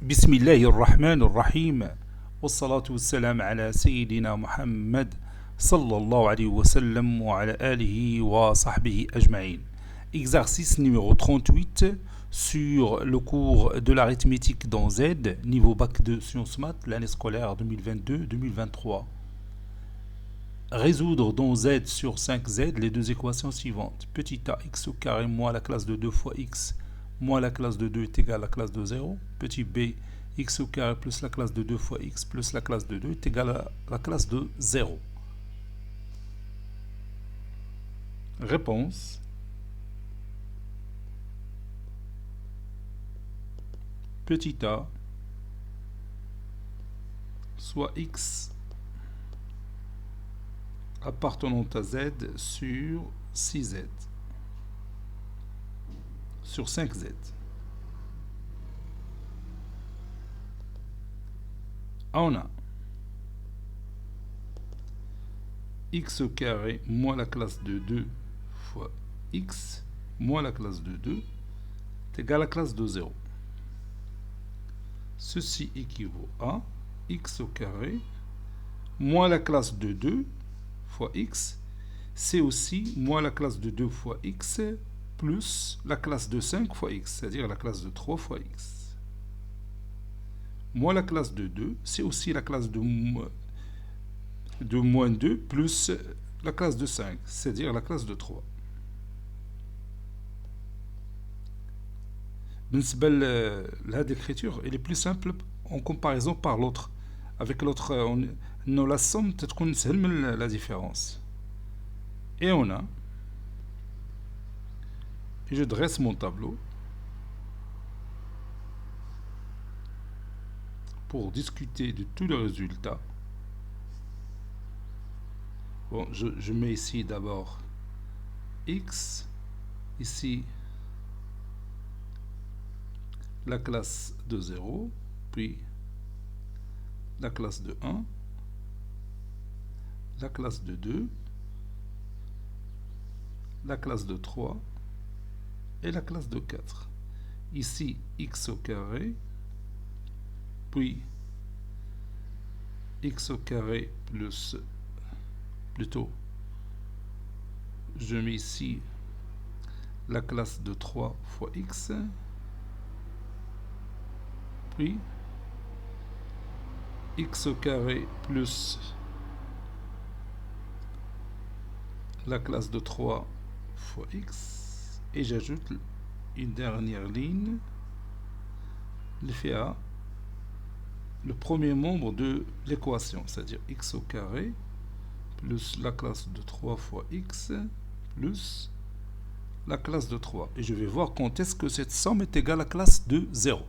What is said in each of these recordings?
بسم الله الرحمن الرحيم والصلاة والسلام على سيدنا محمد صلى الله عليه وسلم وعلى آله وصحبه أجمعين. Exercice numéro 38 sur le cours de l'arithmétique dans Z, niveau bac de sciences maths, l'année scolaire 2022-2023. Résoudre dans Z sur 5Z les deux équations suivantes. Petit a x au carré moins la classe de 2 fois x moins la classe de 2 est égal à la classe de 0. Petit b, x au carré plus la classe de 2 fois x plus la classe de 2 est égal à la classe de 0. Réponse. Petit a soit x appartenant à z sur 6z sur 5z. On a x au carré moins la classe de 2 fois x moins la classe de 2 est égal à la classe de 0. Ceci équivaut à x au carré moins la classe de 2 fois x, c'est aussi moins la classe de 2 fois x plus la classe de 5 fois x, c'est-à-dire la classe de 3 fois x. Moins la classe de 2, c'est aussi la classe de moins 2 plus la classe de 5, c'est-à-dire la classe de 3. La d'écriture, elle est plus simple en comparaison par l'autre. Avec l'autre, la somme, peut-être qu'on sait la différence. Et on a, et je dresse mon tableau pour discuter de tous les résultats. Bon, je mets ici d'abord x, ici la classe de 0, puis la classe de 1, la classe de 2, la classe de 3 et la classe de 4. Ici, x au carré, puis x au carré plus, plutôt, je mets ici la classe de 3 fois x, puis x au carré plus la classe de 3 fois x, et j'ajoute une dernière ligne, le fait à le premier membre de l'équation, c'est-à-dire x au carré plus la classe de 3 fois x plus la classe de 3. Et je vais voir quand est-ce que cette somme est égale à la classe de 0.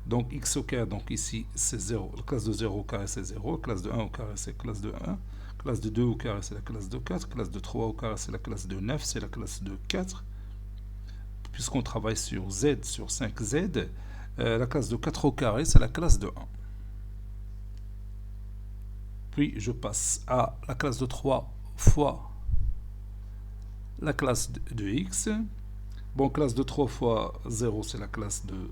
Donc x au carré, donc ici c'est 0, la classe de 0 au carré c'est 0, la classe de 1 au carré c'est la classe de 1, la classe de 2 au carré c'est la classe de 4, la classe de 3 au carré c'est la classe de 9, c'est la classe de 4. Puisqu'on travaille sur z, sur 5z, la classe de 4 au carré c'est la classe de 1. Puis je passe à la classe de 3 fois la classe de x. Bon, classe de 3 fois 0 c'est la classe de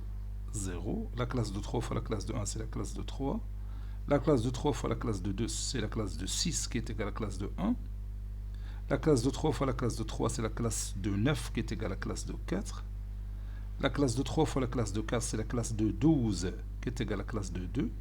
0. La classe de 3 fois la classe de 1 c'est la classe de 3. La classe de 3 fois la classe de 2 c'est la classe de 6 qui est égale à la classe de 1. La classe de 3 fois la classe de 3 c'est la classe de 9 qui est égale à la classe de 4. La classe de 3 fois la classe de 4 c'est la classe de 12 qui est égale à la classe de 2.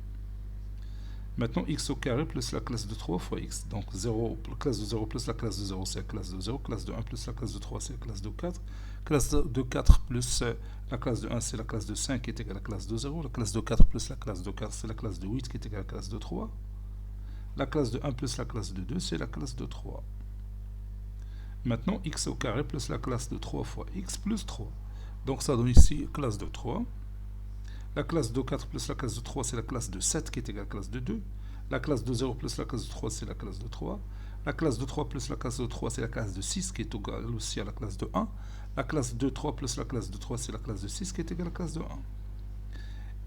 Maintenant, x au carré plus la classe de 3 fois x. Donc, 0, la classe de 0 plus la classe de 0, c'est la classe de 0. Classe de 1 plus la classe de 3, c'est la classe de 4. Classe de 4 plus la classe de 1, c'est la classe de 5 qui est égale à la classe de 0. La classe de 4 plus la classe de 4, c'est la classe de 8 qui est égale à la classe de 3. La classe de 1 plus la classe de 2, c'est la classe de 3. Maintenant, x au carré plus la classe de 3 fois x plus 3. Donc, ça donne ici classe de 3. La classe de 4 plus la classe de 3, c'est la classe de 7 qui est égale à la classe de 2. La classe de 0 plus la classe de 3, c'est la classe de 3. La classe de 3 plus la classe de 3, c'est la classe de 6 qui est égale aussi à la classe de 1. La classe de 3 plus la classe de 3, c'est la classe de 6 qui est égale à la classe de 1.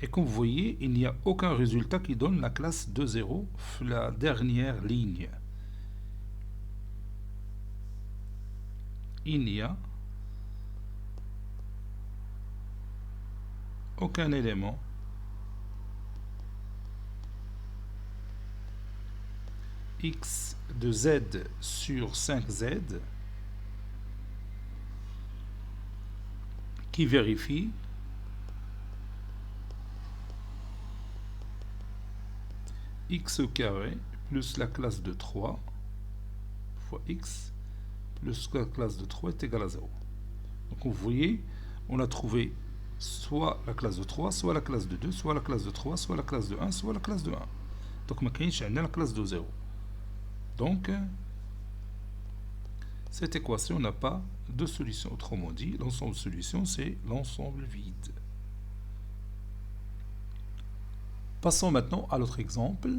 Et comme vous voyez, il n'y a aucun résultat qui donne la classe de 0, la dernière ligne. Il n'y a aucun élément x de z sur 5z qui vérifie x au carré plus la classe de 3 fois x plus la classe de 3 est égal à 0. Donc vous voyez, on a trouvé soit la classe de 3, soit la classe de 2, soit la classe de 3, soit la classe de 1, soit la classe de 1. Donc ما كاينش عندنا la classe de 0. Donc cette équation n'a pas de solution. Autrement dit, l'ensemble de solutions, c'est l'ensemble vide. Passons maintenant à l'autre exemple.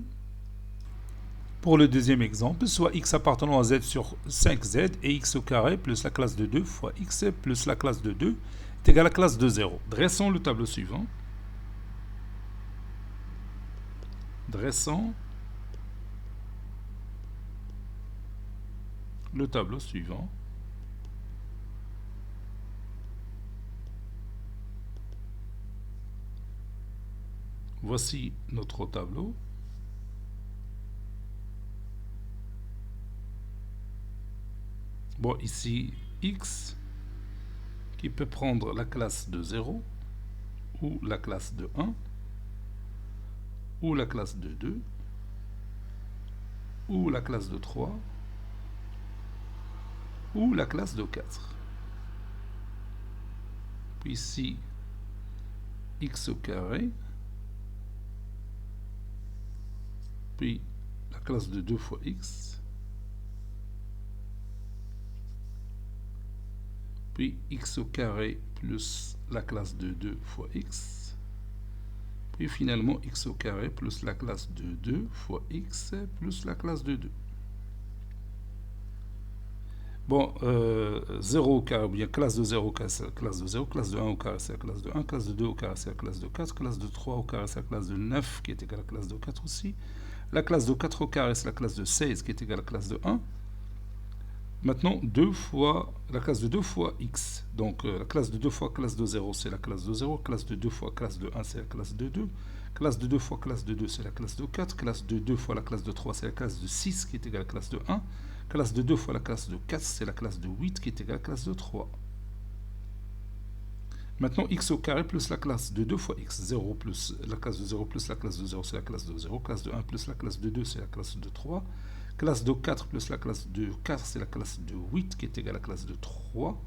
Pour le deuxième exemple, soit x appartenant à z sur 5z et x au carré plus la classe de 2 fois x plus la classe de 2 est égal à la classe de 0. Dressons le tableau suivant. Dressons le tableau suivant. Voici notre tableau. Bon, ici, x qui peut prendre la classe de 0 ou la classe de 1 ou la classe de 2 ou la classe de 3 ou la classe de 4. Puis ici, x au carré, puis la classe de 2 fois x, puis x au carré plus la classe de 2 fois x, puis finalement x au carré plus la classe de 2 fois x plus la classe de 2. Bon, 0 au carré, ou bien classe de 0 au carré, c'est la classe de 0, classe de 1 au carré, c'est la classe de 1, classe de 2 au carré, c'est la classe de 4, classe de 3 au carré, c'est la classe de 9, qui est égale à la classe de 4 aussi. La classe de 4 au carré, c'est la classe de 16, qui est égale à la classe de 1. Maintenant, 2 fois la classe de 2 fois x. Donc, la classe de 2 fois classe de 0, c'est la classe de 0. Classe de 2 fois classe de 1, c'est la classe de 2. Classe de 2 fois classe de 2, c'est la classe de 4. Classe de 2 fois la classe de 3, c'est la classe de 6, qui est égale à la classe de 1. Classe de 2 fois la classe de 4, c'est la classe de 8, qui est égale à la classe de 3. Maintenant, x au carré plus la classe de 2 fois x. 0 plus la classe de 0 plus la classe de 0, c'est la classe de 0. Classe de 1 plus la classe de 2, c'est la classe de 3. Classe de 4 plus la classe de 4, c'est la classe de 8, qui est égale à la classe de 3.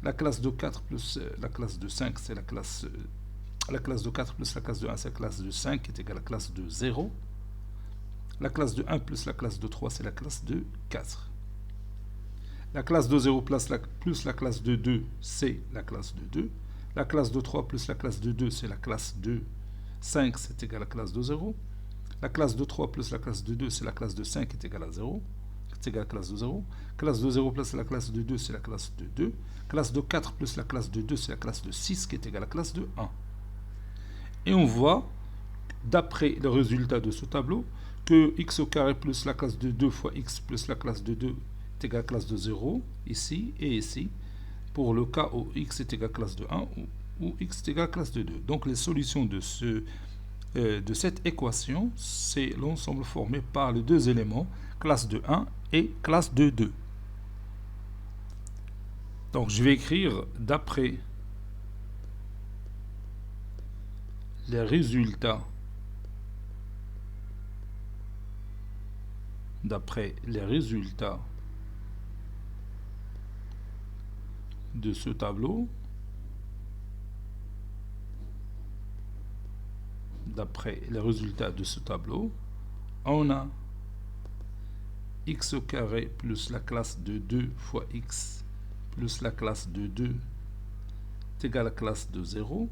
La classe de 4 plus la classe de 5, c'est la classe de 4 plus la classe de 1, c'est la classe de 5, qui est égale à la classe de 0. La classe de 1 plus la classe de 3, c'est la classe de 4. La classe de 0 plus la classe de 2, c'est la classe de 2. La classe de 3 plus la classe de 2, c'est la classe de 5, c'est égal à la classe de 0. La classe de 3 plus la classe de 2, c'est la classe de 5, qui est égale à 0. C'est égal à la classe de 0. Classe de 0 plus la classe de 2, c'est la classe de 2. Classe de 4 plus la classe de 2, c'est la classe de 6, qui est égale à la classe de 1. Et on voit, d'après le résultat de ce tableau, que x au carré plus la classe de 2 fois x plus la classe de 2 est égal à la classe de 0, ici et ici, pour le cas où x est égal à la classe de 1 ou x est égal à la classe de 2. Donc les solutions de cette équation, c'est l'ensemble formé par les deux éléments, classe de 1 et classe de 2. Donc je vais écrire d'après les résultats de ce tableau, on a x au carré plus la classe de 2 fois x plus la classe de 2 est égal à la classe de 0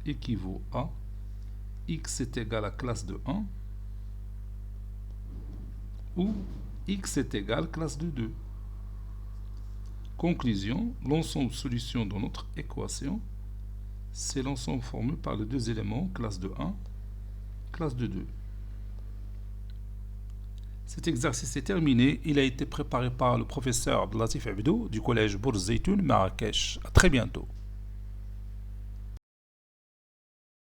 équivaut à x est égal à la classe de 1 ou x est égal à la classe de 2. Conclusion, l'ensemble de solutions dans notre équation, c'est l'ensemble formé par les deux éléments, classe de 1, classe de 2. Cet exercice est terminé. Il a été préparé par le professeur Abdelatif Abdou du collège Bourz Zeytoun, Marrakech. À très bientôt.